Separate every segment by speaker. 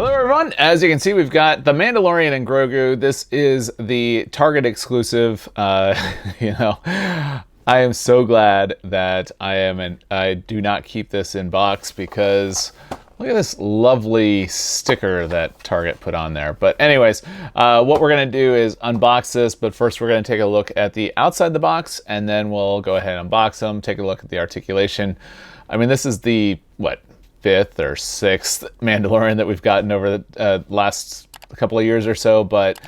Speaker 1: Hello everyone, as you can see we've got the Mandalorian and Grogu. This is the Target exclusive. I am so glad that I do not keep this in box because look at this lovely sticker that Target put on there. But anyways, what we're gonna do is unbox this, but first we're gonna take a look at the outside the box and then we'll go ahead and unbox them, take a look at the articulation. I mean, this is the, what, 5th or 6th Mandalorian that we've gotten over the last couple of years or so, but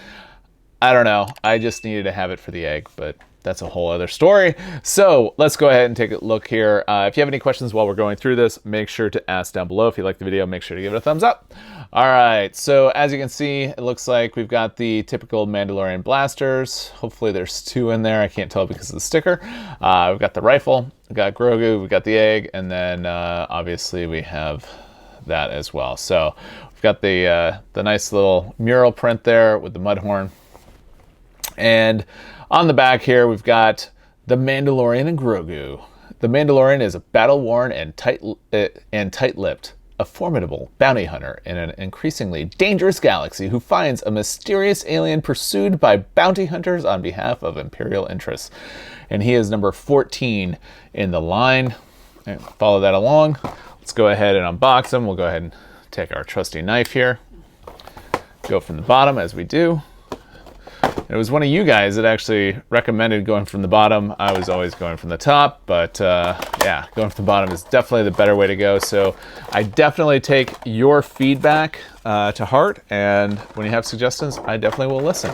Speaker 1: I don't know. I just needed to have it for the egg, but that's a whole other story. So let's go ahead and take a look here. If you have any questions while we're going through this, make sure to ask down below. If you like the video, make sure to give it a thumbs up. All right, so as you can see, it looks like we've got the typical Mandalorian blasters. Hopefully there's 2 in there. I can't tell because of the sticker. We've got the rifle, we've got Grogu, we've got the egg, and then obviously we have that as well. So we've got the nice little mural print there with the Mudhorn. And on the back here, we've got the Mandalorian and Grogu. The Mandalorian is a battle-worn and tight-lipped, a formidable bounty hunter in an increasingly dangerous galaxy who finds a mysterious alien pursued by bounty hunters on behalf of Imperial interests. And he is number 14 in the line. And follow that along. Let's go ahead and unbox him. We'll go ahead and take our trusty knife here. Go from the bottom as we do. It was one of you guys that actually recommended going from the bottom. I was always going from the top, but yeah, going from the bottom is definitely the better way to go. So I definitely take your feedback to heart, and when you have suggestions, I definitely will listen.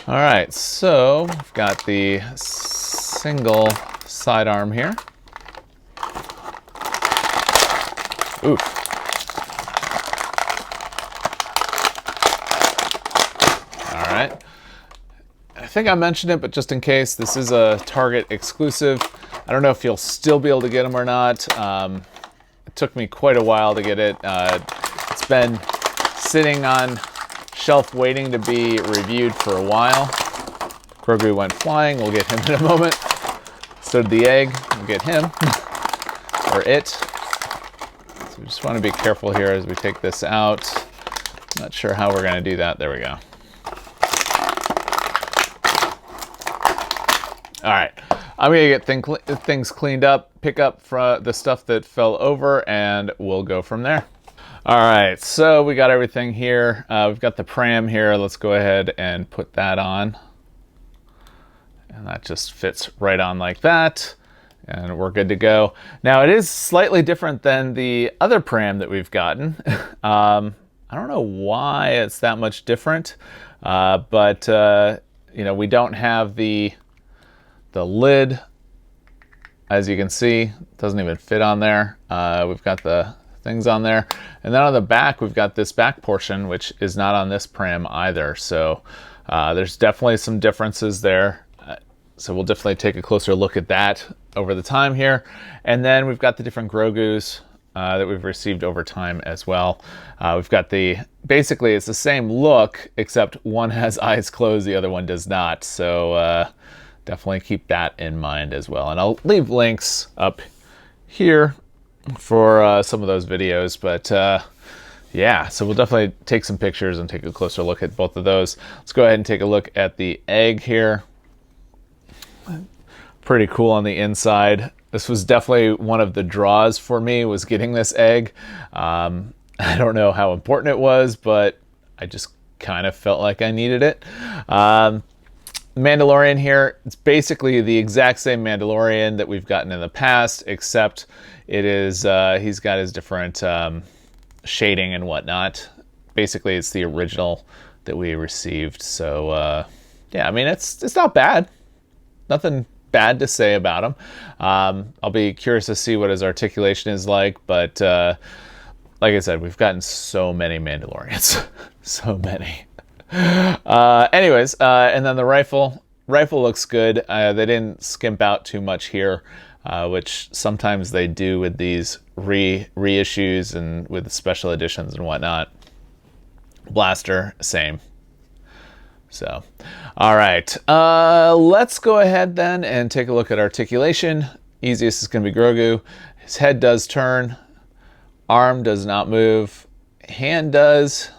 Speaker 1: All right, so we've got the single sidearm here. Oof. All right. I think I mentioned it, but just in case, this is a Target exclusive. I don't know if you'll still be able to get them or not. It took me quite a while to get it. It's been sitting on shelf waiting to be reviewed for a while. Grogu went flying. We'll get him in a moment. So did the egg. We'll get him, or it. So we just want to be careful here as we take this out. Not sure how we're going to do that. There we go. All right, I'm gonna get things cleaned up, pick up the stuff that fell over, and we'll go from there. All right, so we got everything here. We've got the pram here. Let's go ahead and put that on. And that just fits right on like that. And we're good to go. Now, it is slightly different than the other pram that we've gotten. I don't know why it's that much different, but you know, we don't have the lid, as you can see, doesn't even fit on there. We've got the things on there. And then on the back, we've got this back portion, which is not on this pram either. So there's definitely some differences there. So we'll definitely take a closer look at that over the time here. And then we've got the different Grogus that we've received over time as well. We've got basically it's the same look, except one has eyes closed, the other one does not. So definitely keep that in mind as well. And I'll leave links up here for some of those videos. But yeah, so we'll definitely take some pictures and take a closer look at both of those. Let's go ahead and take a look at the egg here. Pretty cool on the inside. This was definitely one of the draws for me, was getting this egg. I don't know how important it was, but I just kind of felt like I needed it. Mandalorian here, it's basically the exact same Mandalorian that we've gotten in the past, except it is he's got his different shading and whatnot. Basically, it's the original that we received. So yeah, I mean, it's not bad. Nothing bad to say about him. I'll be curious to see what his articulation is like, but like I said, we've gotten so many Mandalorians. So many. Anyways, and then the rifle looks good. They didn't skimp out too much here, which sometimes they do with these reissues and with special editions and whatnot. Blaster, same. So, all right, let's go ahead then and take a look at articulation. Easiest is going to be Grogu. His head does turn, arm does not move. hand does,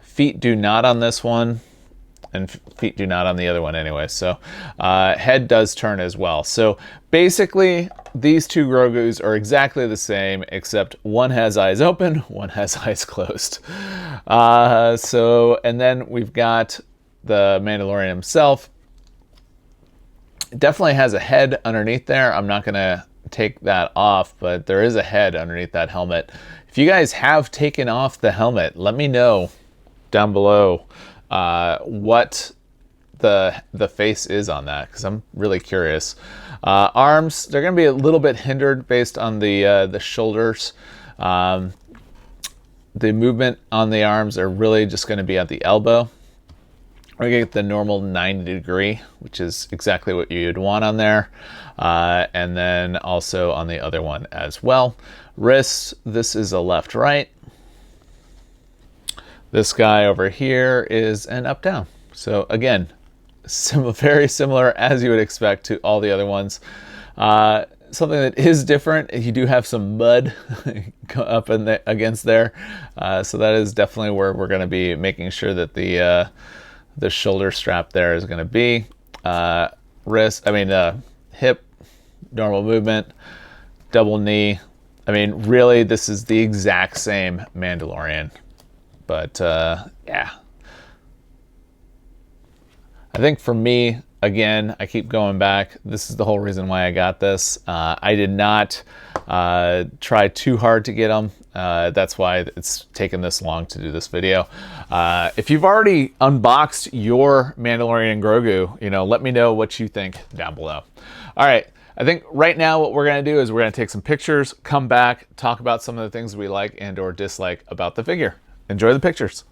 Speaker 1: feet do not on this one, and feet do not on the other one anyway. So head does turn as well. So basically these two Grogus are exactly the same, except one has eyes open, one has eyes closed. And then we've got the Mandalorian himself. Definitely has a head underneath there. I'm not gonna take that off, but there is a head underneath that helmet. If you guys have taken off the helmet, let me know down below what the face is on that, because I'm really curious. Arms, they're gonna be a little bit hindered based on the shoulders. The movement on the arms are really just gonna be at the elbow. We're gonna get the normal 90 degree, which is exactly what you'd want on there. And then also on the other one as well. Wrists, this is a left-right. This guy over here is an up-down. So again, very similar as you would expect to all the other ones. Something that is different, you do have some mud up in against there. So that is definitely where we're gonna be making sure that the shoulder strap there is going to be. Hip, normal movement, double knee. I mean, really, this is the exact same Mandalorian. But, yeah. I think for me, again, I keep going back. This is the whole reason why I got this. I did not try too hard to get them. That's why it's taken this long to do this video. If you've already unboxed your Mandalorian and Grogu, let me know what you think down below. All right, I think right now what we're gonna do is we're gonna take some pictures, come back, talk about some of the things we like and or dislike about the figure. Enjoy the pictures.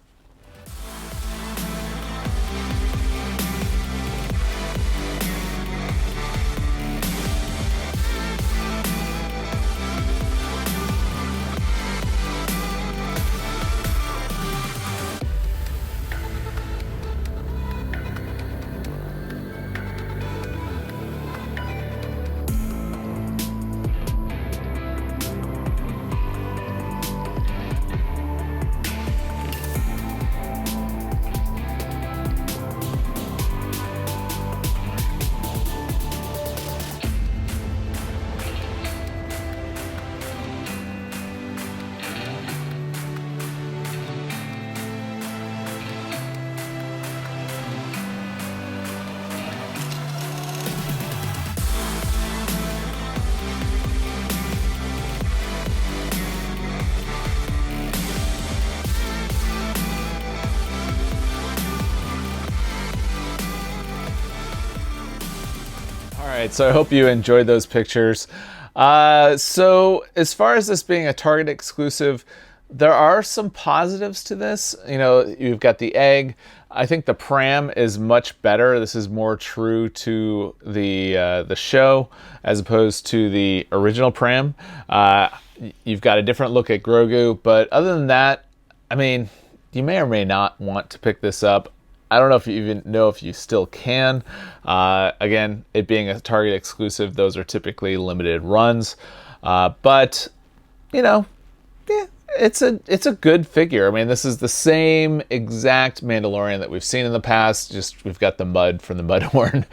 Speaker 1: All right, so I hope you enjoyed those pictures. So as far as this being a Target exclusive, there are some positives to this. You've got the egg. I think the pram is much better. This is more true to the show as opposed to the original pram. You've got a different look at Grogu, but other than that, I mean, you may or may not want to pick this up. I don't know if you even know if you still can. Again, it being a Target exclusive, those are typically limited runs. But yeah, it's a good figure. I mean, this is the same exact Mandalorian that we've seen in the past, just we've got the mud from the Mudhorn.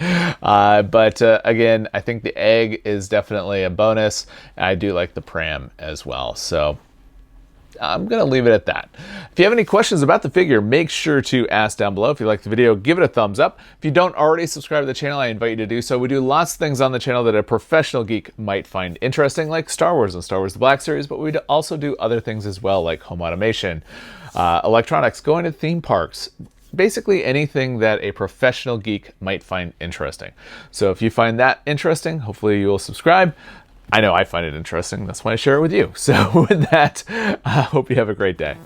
Speaker 1: But again, I think the egg is definitely a bonus. I do like the pram as well. So I'm going to leave it at that. If you have any questions about the figure, make sure to ask down below. If you like the video, give it a thumbs up. If you don't already subscribe to the channel, I invite you to do so. We do lots of things on the channel that a professional geek might find interesting, like Star Wars and Star Wars The Black Series, but we also do other things as well, like home automation, electronics, going to theme parks, basically anything that a professional geek might find interesting. So if you find that interesting, hopefully you will subscribe. I know I find it interesting. That's why I share it with you. So with that, I hope you have a great day.